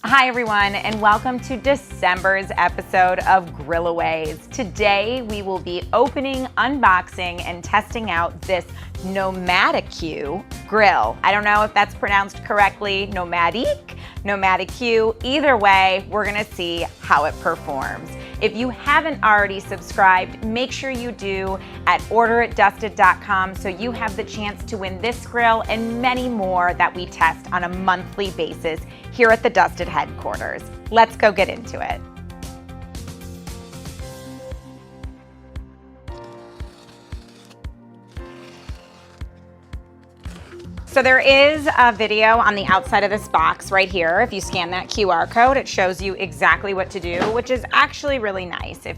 Hi everyone, and welcome to December's episode of Grillaways. Today we will be opening, unboxing, and testing out this NomadiQ grill. I don't know if that's pronounced correctly, NomadiQ. Either way, we're gonna see how it performs. If you haven't already subscribed, make sure you do at orderitdusted.com so you have the chance to win this grill and many more that we test on a monthly basis here at the Dusted headquarters. Let's go get into it. So there is a video on the outside of this box right here. If you scan that QR code, it shows you exactly what to do, which is actually really nice. If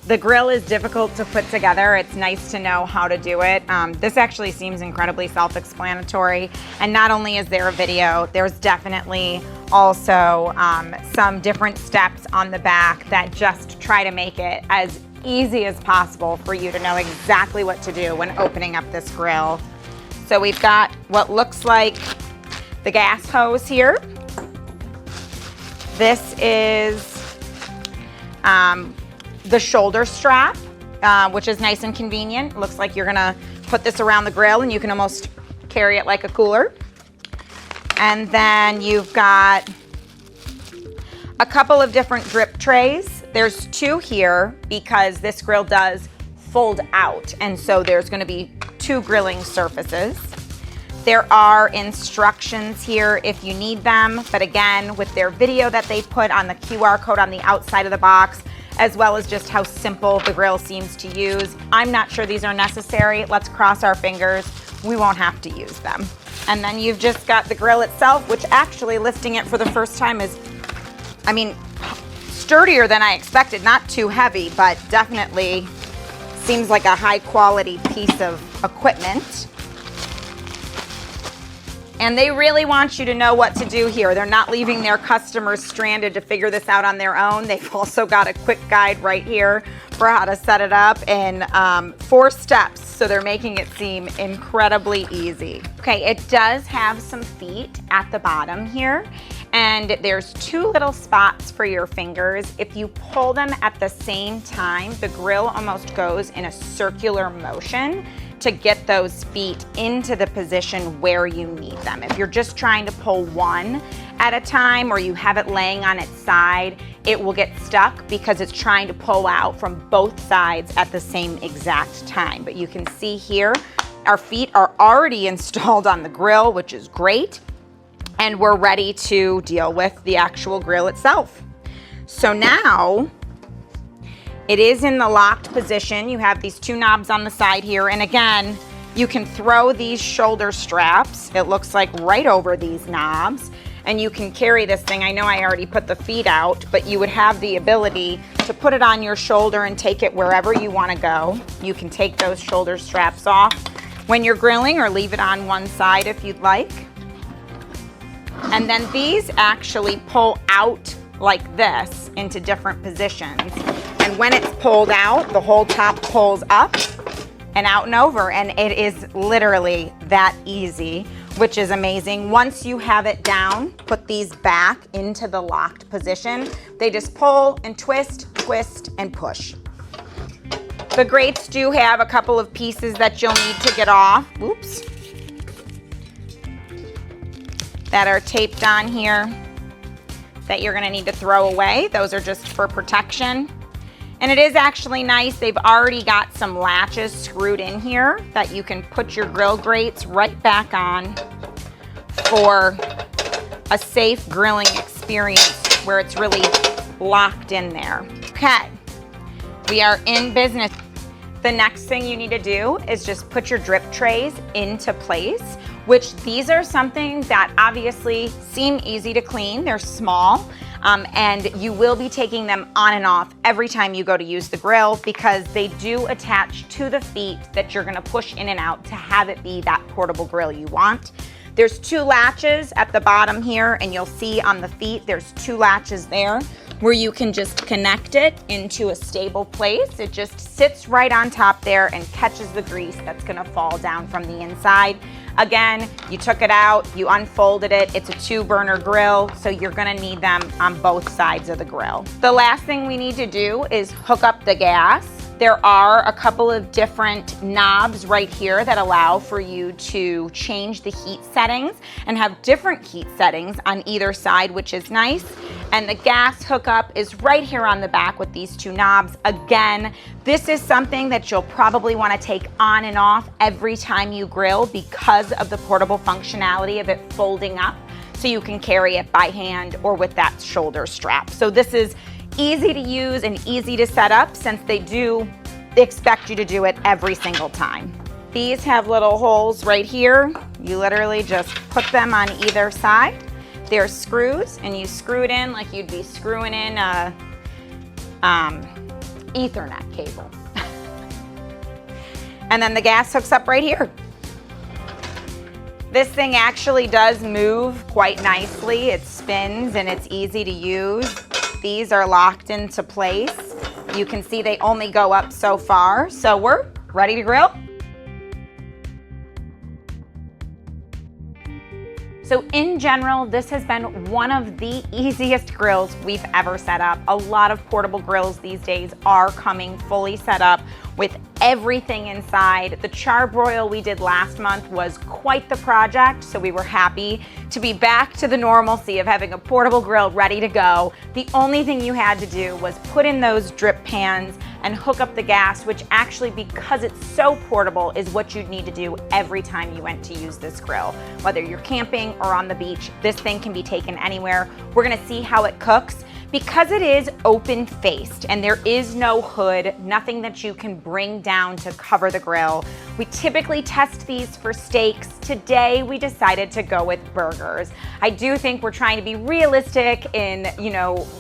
the grill is difficult to put together, it's nice to know how to do it. This actually seems incredibly self-explanatory. And not only is there a video, there's definitely also some different steps on the back that just try to make it as easy as possible for you to know exactly what to do when opening up this grill. So we've got what looks like the gas hose here. This is the shoulder strap, which is nice and convenient. It looks like you're gonna put this around the grill and you can almost carry it like a cooler. And then you've got a couple of different drip trays. There's two here because this grill does fold out, and so there's gonna be two grilling surfaces. There are instructions here if you need them, but again, with their video that they put on the QR code on the outside of the box, as well as just how simple the grill seems to use, I'm not sure these are necessary. Let's cross our fingers. We won't have to use them. And then you've just got the grill itself, which actually lifting it for the first time is, sturdier than I expected. Not too heavy, but definitely seems like a high quality piece of equipment. And they really want you to know what to do here. They're not leaving their customers stranded to figure this out on their own. They've also got a quick guide right here for how to set it up in 4 steps. So they're making it seem incredibly easy. Okay, it does have some feet at the bottom here. And there's 2 little spots for your fingers. If you pull them at the same time, the grill almost goes in a circular motion to get those feet into the position where you need them. If you're just trying to pull one at a time or you have it laying on its side, it will get stuck because it's trying to pull out from both sides at the same exact time. But you can see here, our feet are already installed on the grill, which is great. And we're ready to deal with the actual grill itself. So now it is in the locked position. You have these 2 knobs on the side here. And again, you can throw these shoulder straps, it looks like, right over these knobs. And you can carry this thing. I know I already put the feet out, but you would have the ability to put it on your shoulder and take it wherever you want to go. You can take those shoulder straps off when you're grilling or leave it on one side if you'd like. And then these actually pull out like this into different positions. And when it's pulled out, the whole top pulls up and out and over. And it is literally that easy, which is amazing. Once you have it down, put these back into the locked position. They just pull and twist, twist, and push. The grates do have a couple of pieces that you'll need to get off. Oops. That are taped on here that you're gonna need to throw away. Those are just for protection. And it is actually nice, they've already got some latches screwed in here that you can put your grill grates right back on for a safe grilling experience where it's really locked in there. Okay, we are in business. The next thing you need to do is just put your drip trays into place, which these are something that obviously seem easy to clean. They're small, and you will be taking them on and off every time you go to use the grill because they do attach to the feet that you're gonna push in and out to have it be that portable grill you want. There's 2 latches at the bottom here, and you'll see on the feet, there's 2 latches there where you can just connect it into a stable place. It just sits right on top there and catches the grease that's gonna fall down from the inside. Again, you took it out, you unfolded it. It's a 2-burner grill, so you're gonna need them on both sides of the grill. The last thing we need to do is hook up the gas. There are a couple of different knobs right here that allow for you to change the heat settings and have different heat settings on either side, which is nice. And the gas hookup is right here on the back with these 2 knobs. Again, this is something that you'll probably want to take on and off every time you grill because of the portable functionality of it folding up so you can carry it by hand or with that shoulder strap. So this is easy to use and easy to set up since they do expect you to do it every single time. These have little holes right here. You literally just put them on either side. They're screws and you screw it in like you'd be screwing in a Ethernet cable. And then the gas hooks up right here. This thing actually does move quite nicely. It spins and it's easy to use. These are locked into place. You can see they only go up so far. So we're ready to grill. So in general, this has been one of the easiest grills we've ever set up. A lot of portable grills these days are coming fully set up with everything inside. The charbroil we did last month was quite the project, so we were happy to be back to the normalcy of having a portable grill ready to go. The only thing you had to do was put in those drip pans and hook up the gas, which actually, because it's so portable, is what you'd need to do every time you went to use this grill. Whether you're camping or on the beach, this thing can be taken anywhere. We're gonna see how it cooks. Because it is open-faced and there is no hood, nothing that you can bring down to cover the grill, we typically test these for steaks. Today, we decided to go with burgers. I do think we're trying to be realistic in,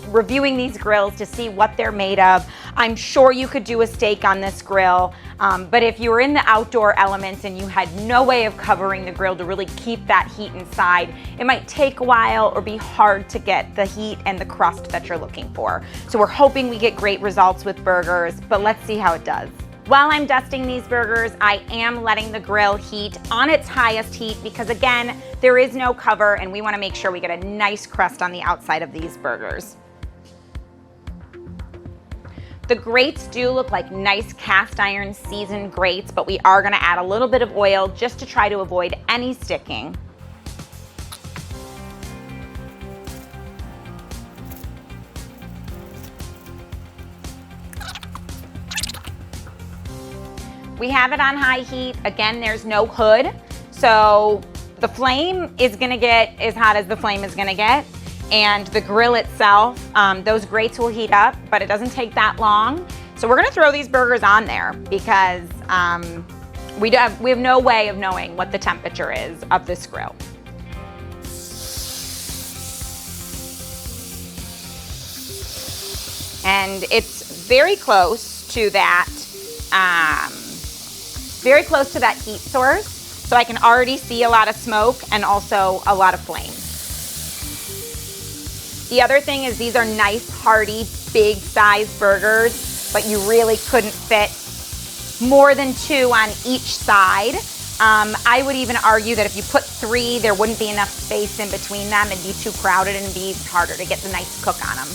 reviewing these grills to see what they're made of. I'm sure you could do a steak on this grill, but if you were in the outdoor elements and you had no way of covering the grill to really keep that heat inside, it might take a while or be hard to get the heat and the crust that you're looking for. So we're hoping we get great results with burgers, but let's see how it does. While I'm dusting these burgers, I am letting the grill heat on its highest heat because again, there is no cover and we want to make sure we get a nice crust on the outside of these burgers. The grates do look like nice cast iron seasoned grates, but we are going to add a little bit of oil just to try to avoid any sticking. We have it on high heat. Again, there's no hood, so the flame is gonna get as hot as the flame is gonna get, and the grill itself, those grates will heat up, but it doesn't take that long. So we're gonna throw these burgers on there because we have no way of knowing what the temperature is of this grill. And it's very close to that heat source, so I can already see a lot of smoke and also a lot of flame. The other thing is these are nice, hearty, big size burgers, but you really couldn't fit more than 2 on each side. I would even argue that if you put 3, there wouldn't be enough space in between them. It'd be too crowded and be harder to get the nice cook on them.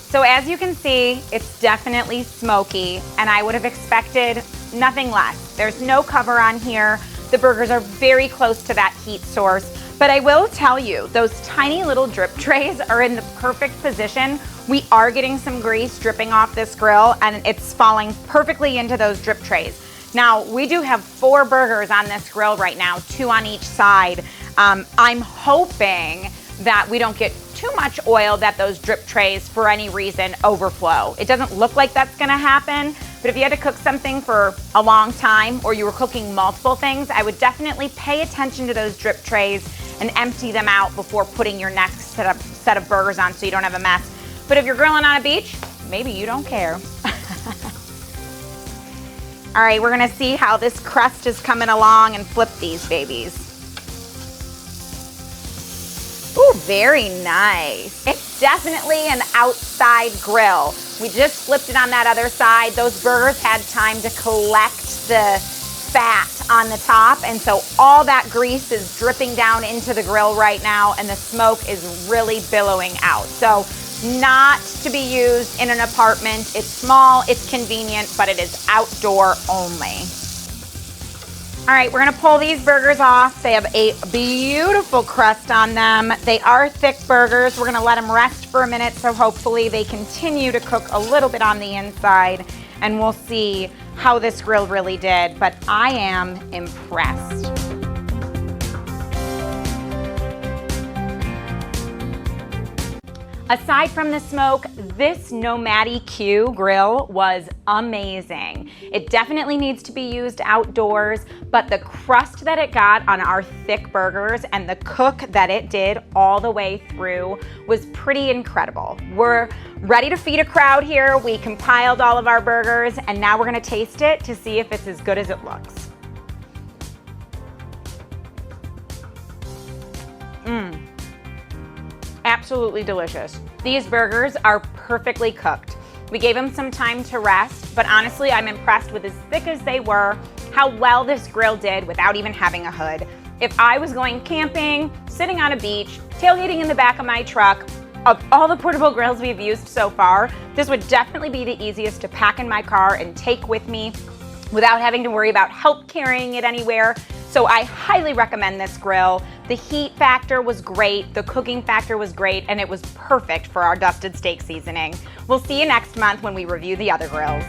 So as you can see, it's definitely smoky, and I would have expected nothing less. There's no cover on here. The burgers are very close to that heat source, but I will tell you, those tiny little drip trays are in the perfect position. We are getting some grease dripping off this grill, and it's falling perfectly into those drip trays. Now, we do have 4 burgers on this grill right now, 2 on each side. I'm hoping that we don't get too much oil that those drip trays, for any reason, overflow. It doesn't look like that's gonna happen, but if you had to cook something for a long time or you were cooking multiple things, I would definitely pay attention to those drip trays and empty them out before putting your next set of burgers on so you don't have a mess. But if you're grilling on a beach, maybe you don't care. All right, we're gonna see how this crust is coming along and flip these babies. Ooh, very nice. It's definitely an outside grill. We just flipped it on that other side. Those burgers had time to collect the fat on the top, and so all that grease is dripping down into the grill right now, and the smoke is really billowing out. So not to be used in an apartment. It's small, it's convenient, but it is outdoor only. All right, we're gonna pull these burgers off. They have a beautiful crust on them. They are thick burgers. We're gonna let them rest for a minute, so hopefully they continue to cook a little bit on the inside, and we'll see how this grill really did, but I am impressed. Aside from the smoke, this NomadiQ grill was amazing. It definitely needs to be used outdoors, but the crust that it got on our thick burgers and the cook that it did all the way through was pretty incredible. We're ready to feed a crowd here. We compiled all of our burgers, and now we're gonna taste it to see if it's as good as it looks. Absolutely delicious. These burgers are perfectly cooked. We gave them some time to rest, but honestly, I'm impressed with as thick as they were, how well this grill did without even having a hood. If I was going camping, sitting on a beach, tailgating in the back of my truck, of all the portable grills we've used so far, this would definitely be the easiest to pack in my car and take with me without having to worry about help carrying it anywhere. So I highly recommend this grill. The heat factor was great, the cooking factor was great, and it was perfect for our dusted steak seasoning. We'll see you next month when we review the other grills.